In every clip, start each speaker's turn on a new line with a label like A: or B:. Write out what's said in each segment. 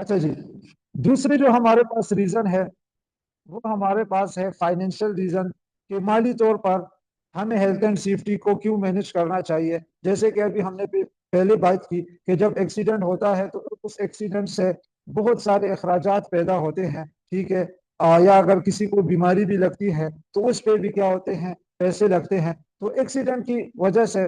A: अच्छा जी। दूसरी जो हमारे पास रीजन है, वो हमारे पास है फाइनेंशियल रीजन, कि माली तौर पर हमें हेल्थ एंड सेफ्टी को क्यों मैनेज करना चाहिए। जैसे कि अभी हमने पहले बात की कि जब एक्सीडेंट होता है तो उस एक्सीडेंट से बहुत सारे अखराजात पैदा होते हैं, ठीक है। या अगर किसी को बीमारी भी लगती है तो उस पे भी क्या होते हैं, पैसे लगते हैं। तो एक्सीडेंट की वजह से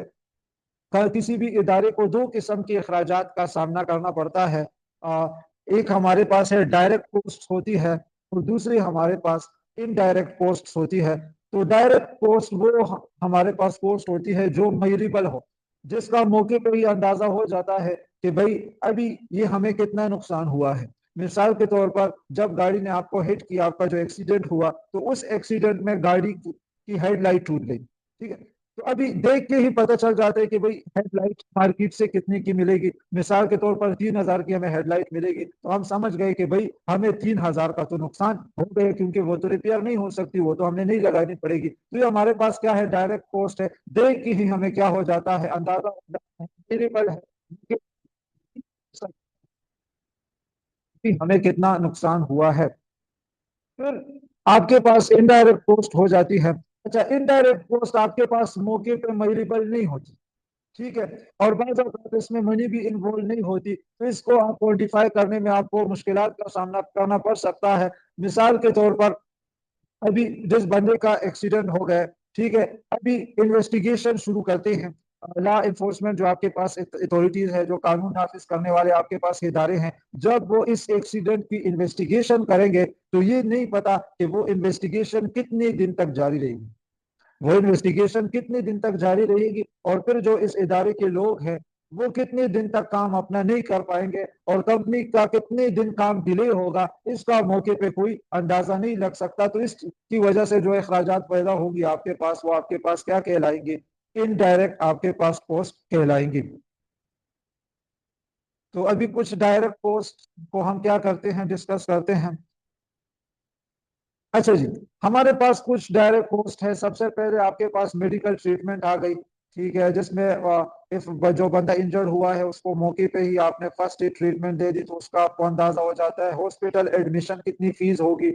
A: किसी भी इदारे को दो किस्म के अखराजात का सामना करना पड़ता है। आ, एक हमारे पास है डायरेक्ट कॉस्ट होती है, और दूसरी हमारे पास इनडायरेक्ट कॉस्ट होती है। तो डायरेक्ट कॉस्ट वो हमारे पास कॉस्ट होती है जो मेजरेबल हो, जिसका मौके पर ही अंदाजा हो जाता है कि भाई अभी ये हमें कितना नुकसान हुआ है। मिसाल के तौर पर जब गाड़ी ने आपको हिट किया, आपका जो एक्सीडेंट हुआ, तो उस एक्सीडेंट में गाड़ी की हेडलाइट टूट गई, ठीक है। तो अभी देख के ही पता चल जाता है कि भाई हेडलाइट मार्केट से कितने की मिलेगी। मिसाल के तौर पर 3,000 की हमें हेडलाइट मिलेगी, तो हम समझ गए कि भाई हमें 3,000 का तो नुकसान हो गया, क्योंकि वो तो रिपेयर नहीं हो सकती, वो तो हमने नहीं लगानी पड़ेगी। तो ये हमारे पास क्या है, डायरेक्ट कॉस्ट है। देख के ही हमें क्या हो जाता है, अंदाजा हो जाता है, वेरिएबल है कि हमें कितना नुकसान हुआ है। फिर आपके पास इनडायरेक्ट कॉस्ट हो जाती है। अच्छा, इनडायरेक्ट कॉस्ट आपके पास मौके पे मेजरेबल नहीं होती, ठीक है। और बाज़ औक़ात इसमें मनी भी इन्वॉल्व नहीं होती, तो इसको आप क्वान्टिफाई करने में आपको मुश्किलात का सामना करना पड़ सकता है। मिसाल के तौर पर अभी जिस बंदे का एक्सीडेंट हो गया, ठीक है, अभी इन्वेस्टिगेशन शुरू करते हैं लॉ इन्फोर्समेंट, जो आपके पास अथॉरिटीज है, जो कानून नाफिज करने वाले आपके पास इदारे हैं। जब वो इस एक्सीडेंट की इन्वेस्टिगेशन करेंगे तो ये नहीं पता कि वो इन्वेस्टिगेशन कितने दिन तक जारी रहेगी, वो इन्वेस्टिगेशन कितने दिन तक जारी रहेगी, और फिर जो इस इदारे के लोग हैं वो कितने दिन तक काम अपना नहीं कर पाएंगे, और कंपनी का कितने दिन काम डिले होगा, इसका मौके पे कोई अंदाजा नहीं लग सकता। तो इसकी वजह से जो अखराजात पैदा होंगी आपके पास, वो आपके पास क्या कहलाएंगे, इनडायरेक्ट आपके पास कॉस्ट कहलाएंगी। तो अभी कुछ डायरेक्ट कॉस्ट को हम क्या करते हैं, डिस्कस करते हैं। अच्छा जी, हमारे पास कुछ डायरेक्ट कॉस्ट है। सबसे पहले आपके पास मेडिकल ट्रीटमेंट आ गई, ठीक है, जिसमें इफ जो बंदा इंजर्ड हुआ है उसको मौके पे ही आपने फर्स्ट एड ट्रीटमेंट दे दी, तो उसका आपको अंदाजा हो जाता है। हॉस्पिटल एडमिशन कितनी फीस होगी,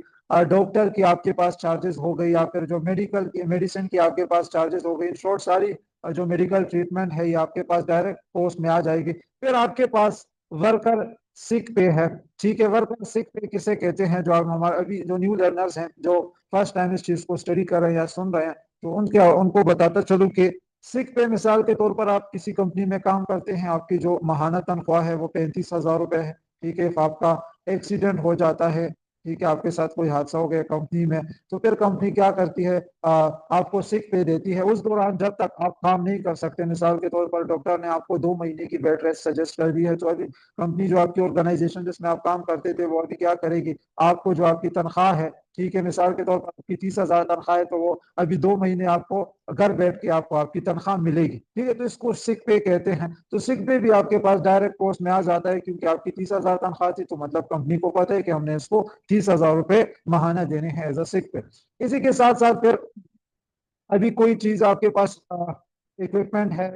A: डॉक्टर की आपके पास चार्जेस हो गई, या फिर जो मेडिकल की मेडिसिन की आपके पास चार्जेस हो गई। शॉर्ट सारी जो मेडिकल ट्रीटमेंट है ये आपके पास डायरेक्ट कॉस्ट में आ जाएगी। फिर आपके पास वर्कर सिक पे है, ठीक है। वर्कर सिक पे किसे कहते हैं, जो आप हमारे अभी जो न्यू लर्नर्स हैं, जो फर्स्ट टाइम इस चीज को स्टडी कर रहे हैं या सुन रहे हैं, तो उनके उनको बताता चलूं कि सिक पे मिसाल के तौर पर आप किसी कंपनी में काम करते हैं, आपकी जो माहाना तनख्वाह है वो 35,000 रुपए है, ठीक है। if आपका एक्सीडेंट हो जाता है, ठीक है, आपके साथ कोई हादसा हो गया कंपनी में, तो फिर कंपनी क्या करती है, आपको सिक पे देती है। उस दौरान जब तक आप काम नहीं कर सकते, मिसाल के तौर पर डॉक्टर ने आपको 2 महीने की बेड रेस्ट सजेस्ट कर दी है, तो अभी कंपनी जो आपकी ऑर्गेनाइजेशन जिसमें आप काम करते थे वो अभी क्या करेगी, आपको जो आपकी तनख्वाह है, ठीक है, मिसाल के तौर पर आपकी 30,000 तनख्वाह है, तो वो अभी 2 महीने आपको घर बैठ के आपको आपकी तनख्वाह मिलेगी, ठीक है। तो इसको सिक पे कहते हैं। तो सिक पे भी आपके पास डायरेक्ट कॉस्ट में आ जाता है, क्योंकि आपकी 30,000 तनख्वाह थी, तो मतलब कंपनी को पता है कि हमने इसको 30,000 रुपए महाना देने हैं एज अ सिक पे। इसी के साथ साथ फिर अभी कोई चीज आपके पास इक्विपमेंट है,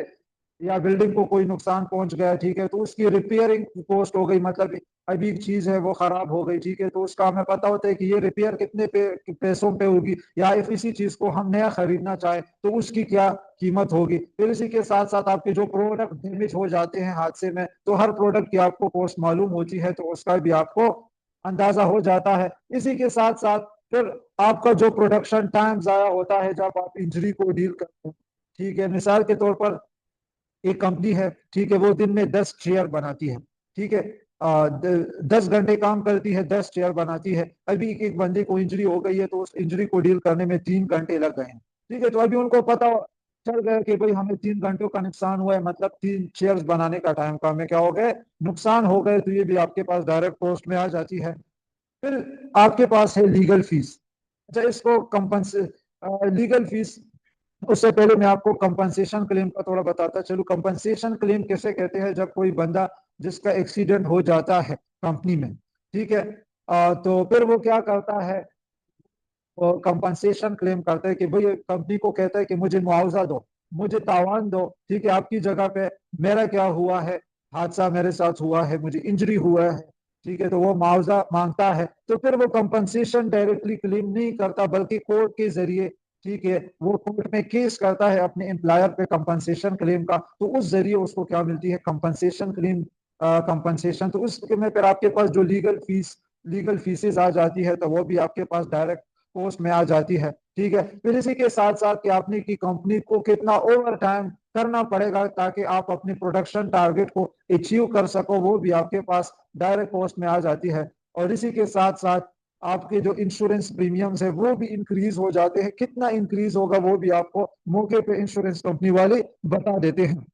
A: या बिल्डिंग को कोई नुकसान पहुंच गया, ठीक है, तो उसकी रिपेयरिंग कॉस्ट हो गई। मतलब अभी एक चीज है वो खराब हो गई, ठीक है, तो उसका हमें पता होता है कि ये रिपेयर कितने पैसों पे होगी, या इफ इसी चीज को हम नया खरीदना चाहे तो उसकी क्या कीमत होगी। फिर इसी के साथ साथ आपके जो प्रोडक्ट डैमेज हो जाते हैं हादसे में, तो हर प्रोडक्ट की आपको कॉस्ट मालूम होती है, तो उसका भी आपको अंदाजा हो जाता है। इसी के साथ साथ फिर आपका जो प्रोडक्शन टाइम जाया होता है जब आप इंजरी को डील करते हैं, ठीक है। मिसाल के तौर पर एक कंपनी है, ठीक है, वो दिन में 10 चेयर बनाती है, ठीक है, 10 घंटे काम करती है, 10 चेयर बनाती है। अभी एक बंदे को इंजरी हो गई है, तो उस इंजरी को डील करने में 3 घंटे लग गए हैं, ठीक है। तो अभी उनको पता चल गया कि भाई हमें 3 घंटों का नुकसान हुआ है, मतलब 3 चेयर्स बनाने का टाइम का हमें क्या हो गए, नुकसान हो गए। तो ये भी आपके पास डायरेक्ट कॉस्ट में आ जाती है। फिर आपके पास है लीगल फीस। अच्छा, इसको कंपनसे लीगल फीस, उससे पहले मैं आपको कंपनसेशन क्लेम का थोड़ा बताता चलूं। कंपनसेशन क्लेम किसे कहते हैं, जब कोई बंदा जिसका एक्सीडेंट हो जाता है कंपनी में, ठीक है, तो फिर वो क्या करता है, वो कंपनसेशन क्लेम करता है कि भाई कंपनी को कहता है कि मुझे मुआवजा दो, मुझे तावान दो, ठीक है, आपकी जगह पे मेरा क्या हुआ है, हादसा मेरे साथ हुआ है, मुझे इंजरी हुआ है, ठीक है, तो वो मुआवजा मांगता है, तो फिर वो कंपनसेशन डायरेक्टली क्लेम नहीं करता बल्कि कोर्ट के जरिए, ठीक है, वो कोर्ट में केस करता है अपने एम्प्लॉयर पे कंपनसेशन क्लेम का, तो उस जरिए उसको क्या मिलती है, कंपनसेशन क्लेम, कंपनसेशन। तो उसमें फिर आपके पास जो लीगल फीसेज आ जाती है, तो वो भी आपके पास डायरेक्ट पोस्ट में आ जाती है। ठीक है, फिर इसी के साथ साथ कि आपने की कंपनी को कितना ओवर टाइम करना पड़ेगा ताकि आप अपने प्रोडक्शन टारगेट को अचीव कर सको, वो भी आपके पास डायरेक्ट पोस्ट में आ जाती है। और इसी के साथ साथ आपके जो इंश्योरेंस प्रीमियम्स है वो भी इंक्रीज हो जाते हैं, कितना इंक्रीज होगा वो भी आपको मौके पे इंश्योरेंस कंपनी वाले बता देते हैं।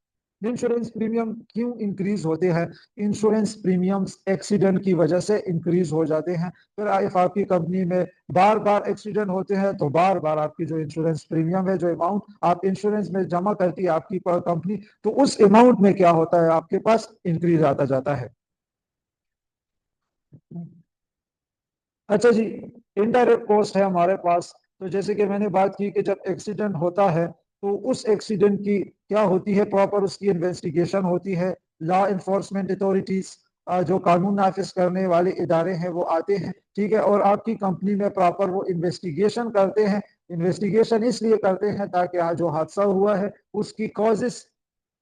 A: इंश्योरेंस प्रीमियम क्यों इंक्रीज होते हैं? इंश्योरेंस प्रीमियम्स एक्सीडेंट की वजह से इंक्रीज हो जाते हैं। फिर इफ आपकी कंपनी में बार बार एक्सीडेंट होते हैं तो बार बार आपकी जो इंश्योरेंस प्रीमियम है, जो अमाउंट आप इंश्योरेंस में जमा करती है आपकी कंपनी, तो उस अमाउंट में क्या होता है, आपके पास इंक्रीज आता जाता है। अच्छा जी, इनडायरेक्ट कॉस्ट है हमारे पास। तो जैसे कि मैंने बात की कि जब एक्सीडेंट होता है तो उस एक्सीडेंट की क्या होती है, प्रॉपर उसकी इन्वेस्टिगेशन होती है। लॉ इन्फोर्समेंट अथॉरिटीज, जो कानून नाफिज करने वाले इदारे हैं वो आते हैं, ठीक है, और आपकी कंपनी में प्रॉपर वो इन्वेस्टिगेशन करते हैं। इन्वेस्टिगेशन इसलिए करते हैं ताकि जो हादसा हुआ है उसकी कॉजेस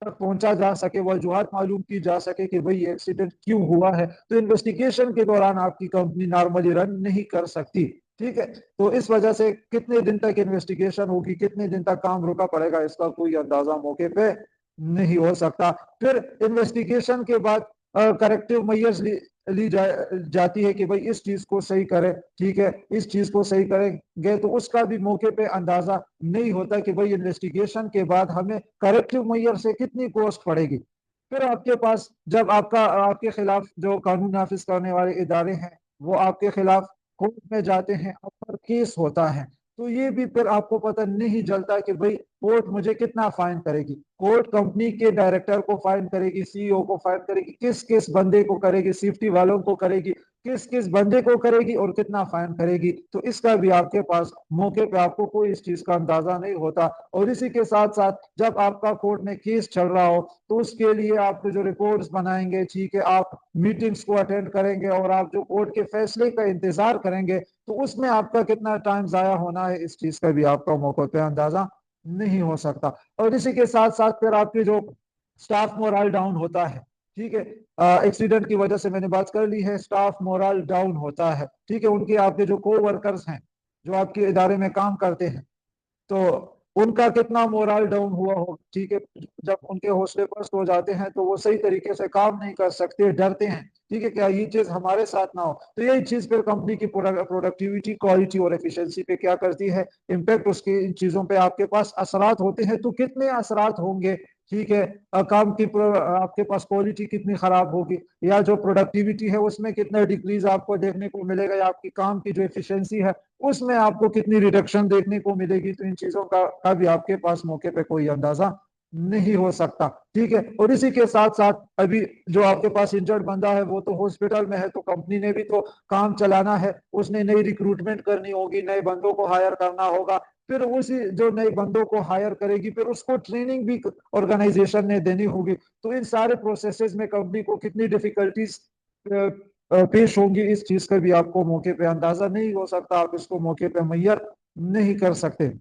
A: तक पहुंचा जा सके, वजूहत मालूम की जा सके कि भाई एक्सीडेंट क्यों हुआ है। तो इन्वेस्टिगेशन के दौरान आपकी कंपनी नॉर्मली रन नहीं कर सकती। ठीक है, तो इस वजह से कितने दिन तक इन्वेस्टिगेशन होगी, कितने दिन तक काम रुका पड़ेगा, इसका कोई अंदाजा मौके पे नहीं हो सकता। फिर इन्वेस्टिगेशन के बाद करेक्टिव मेजर्स जाती है कि भाई इस चीज को सही करें, ठीक है, इस चीज को सही करेंगे, तो उसका भी मौके पे अंदाजा नहीं होता कि भाई इन्वेस्टिगेशन के बाद हमें करेक्टिव मेजर से कितनी कॉस्ट पड़ेगी। फिर आपके पास जब आपके खिलाफ जो कानून नाफिज करने वाले इदारे हैं वो आपके खिलाफ कोर्ट में जाते हैं, आप पर केस होता है, तो ये भी फिर आपको पता नहीं चलता कि भाई कोर्ट मुझे कितना फाइन करेगी। कोर्ट कंपनी के डायरेक्टर को फाइन करेगी, सीईओ को फाइन करेगी, किस किस बंदे को करेगी, सेफ्टी वालों को करेगी, किस किस बंदे को करेगी और कितना फाइन करेगी, तो इसका भी आपके पास मौके पे आपको कोई इस चीज का अंदाजा नहीं होता। और इसी के साथ साथ जब आपका कोर्ट में केस चल रहा हो तो उसके लिए आपको जो रिपोर्ट्स बनाएंगे, ठीक है, आप मीटिंग्स को अटेंड करेंगे और आप जो कोर्ट के फैसले का इंतजार करेंगे, तो उसमें आपका कितना टाइम जाया होना है, इस चीज का भी आपका मौके पे अंदाजा नहीं हो सकता। और इसी के साथ साथ फिर आपके जो स्टाफ मोरल डाउन होता है, ठीक है, एक्सीडेंट की वजह से मैंने बात कर ली है, स्टाफ मोरल डाउन होता है, ठीक है, उनके आपके जो को वर्कर्स हैं जो आपके इदारे में काम करते हैं, तो उनका कितना मोरल डाउन हुआ हो, ठीक है, जब उनके हौसले पस्त हो जाते हैं तो वो सही तरीके से काम नहीं कर सकते, डरते हैं, ठीक है, क्या ये चीज हमारे साथ ना हो। तो यही चीज फिर कंपनी की प्रोडक्टिविटी, क्वालिटी और एफिशिएंसी पे क्या करती है, इम्पैक्ट उसके इन चीजों पे आपके पास असरात होते हैं। तो कितने असरात होंगे, ठीक है, काम की आपके पास क्वालिटी कितनी खराब होगी, या जो प्रोडक्टिविटी है उसमें कितना डिक्रीज आपको देखने को मिलेगा, या आपकी काम की जो एफिशिएंसी है उसमें आपको कितनी रिडक्शन देखने को मिलेगी। तो इन चीजों का भी आपके पास मौके पे कोई अंदाजा नहीं हो सकता। ठीक है, और इसी के साथ साथ अभी जो आपके पास इंजर्ड बंदा है वो तो हॉस्पिटल में है, तो कंपनी ने भी तो काम चलाना है, उसने नई रिक्रूटमेंट करनी होगी, नए बंदों को हायर करना होगा। फिर उसी जो नए बंदों को हायर करेगी फिर उसको ट्रेनिंग भी ऑर्गेनाइजेशन ने देनी होगी। तो इन सारे प्रोसेसेस में कंपनी को कितनी डिफिकल्टीज पेश होंगी, इस चीज का भी आपको मौके पे अंदाजा नहीं हो सकता, आप इसको मौके पे मुहैया नहीं कर सकते।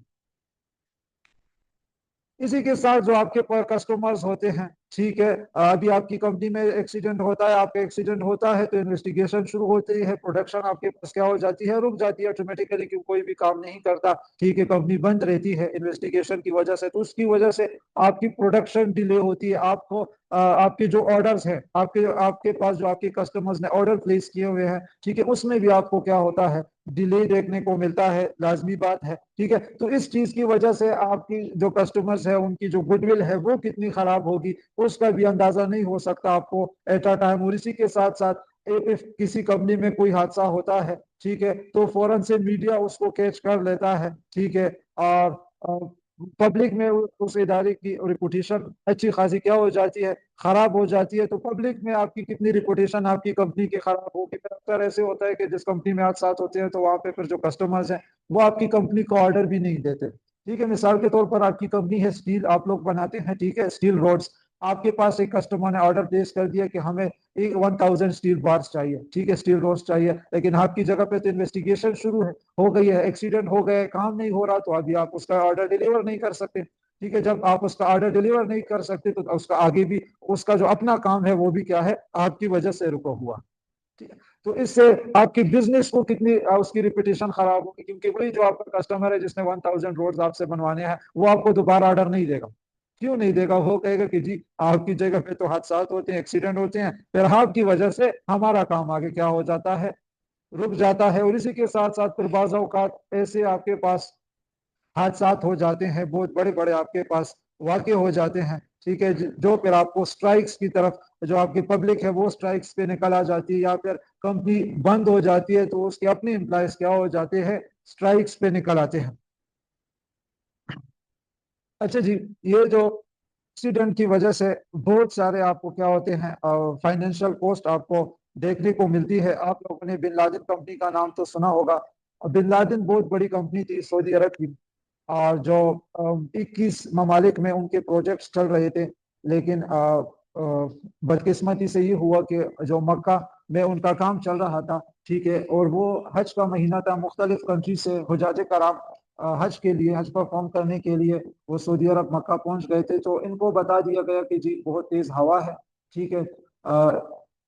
A: इसी के साथ जो आपके पर कस्टमर्स होते हैं, ठीक है, अभी आपकी कंपनी में एक्सीडेंट होता है, आपका एक्सीडेंट होता है तो इन्वेस्टिगेशन शुरू होती है, प्रोडक्शन आपके पास क्या हो जाती है, रुक जाती है ऑटोमेटिकली, क्योंकि कोई भी काम नहीं करता, ठीक है, कंपनी बंद रहती है इन्वेस्टिगेशन की वजह से। तो उसकी वजह से आपकी प्रोडक्शन डिले होती है, आपको आपके जो ऑर्डर्स हैं, आपके आपके पास जो आपके कस्टमर्स ने ऑर्डर प्लेस किए हुए हैं, ठीक है, उसमें भी आपको क्या होता है, डिले देखने को मिलता है, लाजमी बात है। ठीक है, तो इस चीज की वजह से आपकी जो कस्टमर्स है उनकी जो गुडविल है वो कितनी खराब होगी, उसका भी अंदाजा नहीं हो सकता आपको एट अ टाइम। और इसी के साथ साथ इफ किसी कंपनी में कोई हादसा होता है, ठीक है, तो फौरन से मीडिया उसको कैच कर लेता है, ठीक है, और पब्लिक में उस इदारे की रिपुटेशन अच्छी खासी क्या हो जाती है, खराब हो जाती है। तो पब्लिक में आपकी कितनी रिपुटेशन आपकी कंपनी की खराब होगी। फिर अक्सर ऐसे होता है कि जिस कंपनी में हादसात होते हैं तो वहां पे फिर जो कस्टमर्स हैं वो आपकी कंपनी को ऑर्डर भी नहीं देते। ठीक है, मिसाल के तौर पर आपकी कंपनी है स्टील, आप लोग बनाते हैं, ठीक है, स्टील रोड्स, आपके पास एक कस्टमर ने ऑर्डर प्लेस कर दिया कि हमें एक 1000 स्टील बार्स चाहिए, ठीक है, स्टील रोड्स चाहिए, लेकिन आपकी जगह पे तो इन्वेस्टिगेशन शुरू है, हो गई है, एक्सीडेंट हो गया है, काम नहीं हो रहा, तो अभी आप उसका ऑर्डर डिलीवर नहीं कर सकते। ठीक है, जब आप उसका ऑर्डर डिलीवर नहीं कर सकते तो उसका आगे भी, उसका जो अपना काम है वो भी क्या है, आपकी वजह से रुका हुआ। ठीक है, तो इससे आपकी बिजनेस को कितनी उसकी रिपुटेशन खराब होगी, क्योंकि वही जो आपका कस्टमर है जिसने 1000 रोड्स आपसे बनवाने हैं, वो आपको दोबारा ऑर्डर नहीं देगा। क्यों नहीं देगा? वो कहेगा कि जी आपकी जगह पे तो हादसात होते हैं, एक्सीडेंट होते हैं, फिर आपकी वजह से हमारा काम आगे क्या हो जाता है, रुक जाता है। और इसी के साथ साथ फिर बाज़ औक़ात ऐसे आपके पास हादसात हो जाते हैं, बहुत बड़े बड़े आपके पास वाक़े हो जाते हैं, ठीक है, जो फिर आपको स्ट्राइक्स की तरफ, जो आपकी पब्लिक है वो स्ट्राइक्स पे निकल आ जाती है, या फिर कंपनी बंद हो जाती है तो उसके अपने एम्प्लॉयज क्या हो जाते हैं, स्ट्राइक्स पे निकल आते हैं। अच्छा जी, ये जो एक्सीडेंट की वजह से बहुत सारे आपको क्या होते हैं, फाइनेंशियल कॉस्ट आपको देखने को मिलती है। आप लोगों ने बिन लादेन कंपनी का नाम तो सुना होगा। बिन लादेन बहुत बड़ी कंपनी थी सऊदी अरब की, और जो 21 ममालिक में उनके प्रोजेक्ट्स चल रहे थे, लेकिन बदकिस्मती से ये हुआ कि जो मक्का में उनका काम चल रहा था, ठीक है, और वो हज का महीना था, मुख्तलिफ कंट्री से हुजाज कराम हज के लिए, हज परफॉर्म करने के लिए वो सऊदी अरब मक्का पहुंच गए थे, तो इनको बता दिया गया कि जी बहुत तेज हवा है, ठीक है,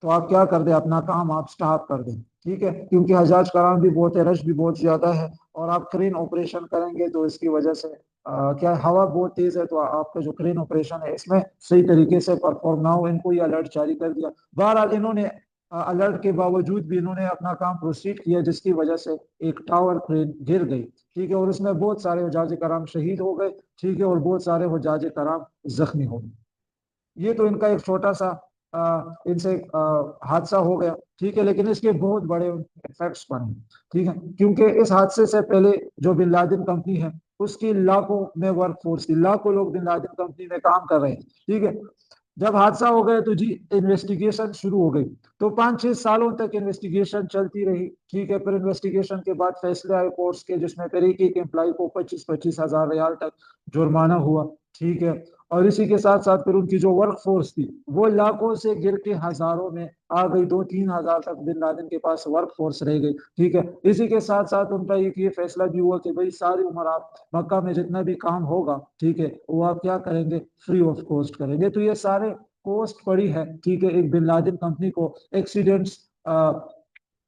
A: तो आप क्या कर दें, अपना काम आप स्टॉप कर दें, ठीक है, क्योंकि हजाज कराम भी बहुत है, रश भी बहुत ज्यादा है, और आप क्रेन ऑपरेशन करेंगे तो इसकी वजह से क्या हवा बहुत तेज है, तो आपका जो क्रेन ऑपरेशन है इसमें सही तरीके से परफॉर्म ना हो, इनको ये अलर्ट जारी कर दिया। बहरहाल इन्होंने अलर्ट के बावजूद भी इन्होंने अपना काम प्रोसीड किया, जिसकी वजह से एक टावर क्रेन गिर गई, ठीक है, और उसमें बहुत सारे हुजाज कराम शहीद हो गए, ठीक है, और बहुत सारे हुजाज कराम जख्मी हो गए। ये तो इनका एक छोटा सा इनसे हादसा हो गया, ठीक है, लेकिन इसके बहुत बड़े इफेक्ट्स बने, ठीक है, क्योंकि इस हादसे से पहले जो बिन लादेन कंपनी है उसकी लाखों में वर्क फोर्स थी, लाखों लोग बिन लादेन कंपनी में काम कर रहे हैं, ठीक है। जब हादसा हो गया तो जी इन्वेस्टिगेशन शुरू हो गई, तो 5-6 सालों तक इन्वेस्टिगेशन चलती रही, ठीक है, फिर इन्वेस्टिगेशन के बाद फैसले आए कोर्ट्स के, जिसमें फिर एक एम्प्लॉय को 25-25 हजार रियाल तक जुर्माना हुआ, ठीक है, और इसी के साथ साथ फिर उनकी जो वर्क फोर्स थी वो लाखों से गिर के हजारों में आ गई, 2-3 हजार तक बिन लादेन के पास वर्क फोर्स रह गई, ठीक है। इसी के साथ साथ उनका एक ये फैसला भी हुआ कि भाई सारी उम्र आप मक्का में जितना भी काम होगा, ठीक है, वो आप क्या करेंगे, फ्री ऑफ कॉस्ट करेंगे। तो ये सारे कॉस्ट पड़ी है, ठीक है, एक बिन लादेन कंपनी को एक्सीडेंट्स,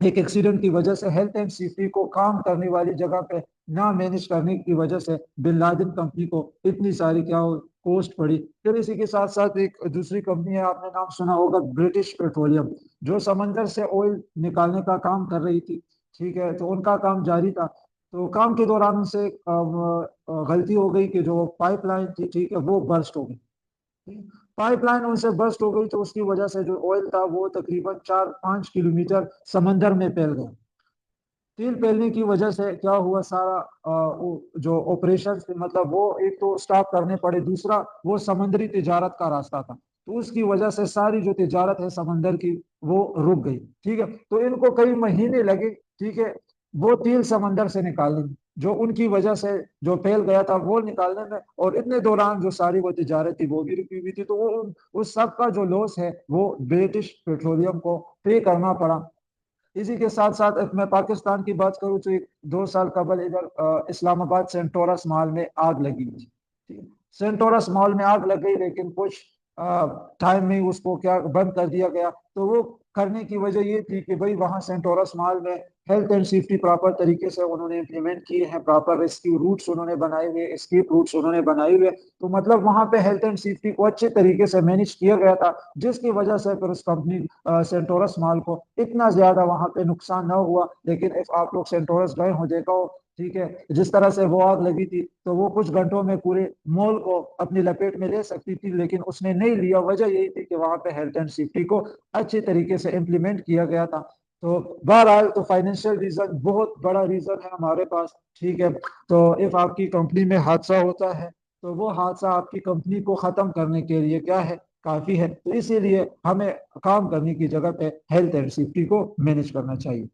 A: एक एक्सीडेंट की वजह से, हेल्थ एंड सेफ्टी को काम करने वाली जगह पे ना मैनेज करने की वजह से बिन लादेन कंपनी को इतनी सारी क्या कॉस्ट पड़ी। फिर इसी के साथ साथ एक दूसरी कंपनी है, आपने नाम सुना होगा, ब्रिटिश पेट्रोलियम, जो समंदर से ऑयल निकालने का काम कर रही थी, ठीक है, तो उनका काम जारी था, तो काम के दौरान उनसे गलती हो गई कि जो पाइपलाइन थी, ठीक है, वो बर्स्ट हो गई, पाइपलाइन उनसे बर्स्ट हो गई, तो उसकी वजह से जो ऑयल था वो तकरीबन 4-5 किलोमीटर समंदर में फैल गया। तेल फैलने की वजह से क्या हुआ, सारा जो ऑपरेशन थे, मतलब वो एक तो स्टॉप करने पड़े, दूसरा वो समुद्री तिजारत का रास्ता था, तो उसकी वजह से सारी जो तिजारत है समंदर की वो रुक गई, ठीक है, तो इनको कई महीने लगे, ठीक है, वो तेल समंदर से निकालने में, जो उनकी वजह से जो फैल गया था वो निकालने में, और इतने दौरान जो सारी वो तिजारत थी वो भी रुकी हुई थी, तो वो उस सब का जो लॉस है वो ब्रिटिश पेट्रोलियम को पे करना पड़ा। इसी के साथ साथ मैं पाकिस्तान की बात करूँ तो 2 साल कबल इधर इस्लामाबाद सेंटोरस मॉल में आग लगी थी, ठीक है? सेंटोरस मॉल में आग लग गई, लेकिन कुछ टाइम में उसको क्या बंद कर दिया गया, तो वो करने की वजह ये थी कि भाई वहाँ सेंटोरस मॉल में हेल्थ एंड सेफ्टी प्रॉपर तरीके से उन्होंने इम्प्लीमेंट किए हैं, प्रॉपर रेस्क्यू रूट्स उन्होंने बनाए हुए, एस्केप रूट्स उन्होंने बनाए हुए, तो मतलब वहाँ पे हेल्थ एंड सेफ्टी को अच्छे तरीके से मैनेज किया गया था, जिसकी वजह से फिर उस कंपनी सेंटोरस मॉल को इतना ज्यादा वहां पे नुकसान न हुआ। लेकिन इफ आप लोग सेंटोरस गए हो, देखा हो, ठीक है, जिस तरह से वो आग लगी थी, तो वो कुछ घंटों में पूरे मॉल को अपनी लपेट में ले सकती थी, लेकिन उसने नहीं लिया। वजह यही थी कि वहां पे हेल्थ एंड सेफ्टी को अच्छे तरीके से इम्प्लीमेंट किया गया था। तो बहरहाल तो फाइनेंशियल रीजन बहुत बड़ा रीजन है हमारे पास, ठीक है। तो इफ आपकी कंपनी में हादसा होता है, तो वो हादसा आपकी कंपनी को खत्म करने के लिए क्या है, काफी है। तो इसीलिए हमें काम करने की जगह पे हेल्थ एंड सेफ्टी को मैनेज करना चाहिए।